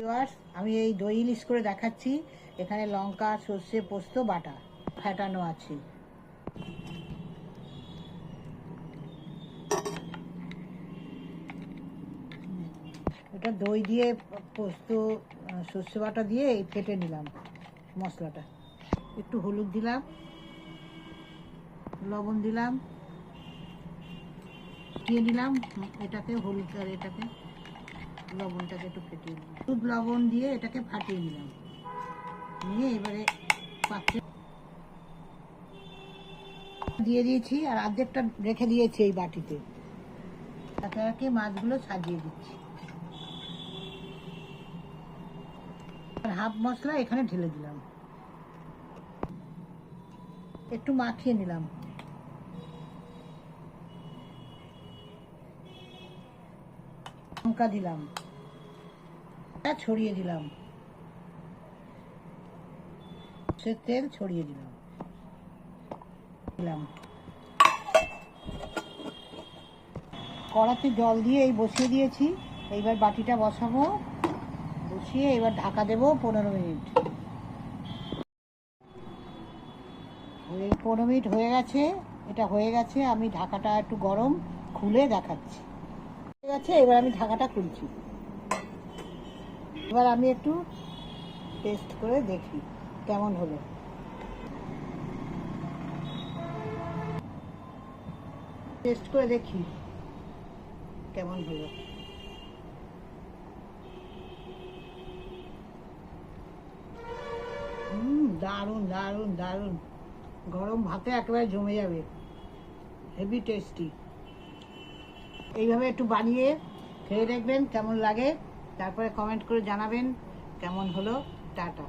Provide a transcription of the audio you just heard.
Viewers, আমি এই দই ইলিশ করে দেখাচ্ছি। এখানে লঙ্কা, সর্ষে, পোস্ত বাটা ফেটানো আছে। এটা দই দিয়ে পোস্ত সর্ষে বাটা দিয়ে এই ফেটে নিলাম মশলাটা। একটু হলুদ দিলাম, লবণ দিলাম, দিয়ে দিলাম এটাকে হলুদ আর এটাকে লবণটাকে একটু ফেটিয়ে দিলাম। হলুদ লবণ দিয়ে এটাকে ফাটিয়ে নিলাম, নিয়ে এবারে পাত্রে দিয়ে দিয়েছি আর অর্ধেকটা রেখে দিয়েছি এই বাটিতে। তাতে একে মাছগুলো সাজিয়ে দিচ্ছি। আর হাফ মশলা এখানে ঢেলে দিলাম, একটু মাখিয়ে নিলাম। লঙ্কা দিলাম, ছড়িয়ে দিলাম, তেল ছড়িয়ে দিলাম। কড়াতে জল দিয়ে এই বসিয়ে দিয়েছি। এইবার বাটিটা বসাবো, বসিয়ে এবার ঢাকা দেবো 15 মিনিট। 15 মিনিট হয়ে গেছে, এটা হয়ে গেছে। আমি ঢাকাটা একটু গরম খুলে দেখাচ্ছি। হয়ে গেছে, এবার আমি ঢাকাটা খুলছি। এবার আমি একটু টেস্ট করে দেখি কেমন হলো। টেস্ট করে দেখি কেমন হলো। দারুণ দারুণ দারুণ, গরম ভাতে একেবারে জমে যাবে, হেভি টেস্টি। এইভাবে একটু বানিয়ে খেয়ে দেখবেন কেমন লাগে, তারপরে কমেন্ট করে জানাবেন কেমন হলো। টাটা।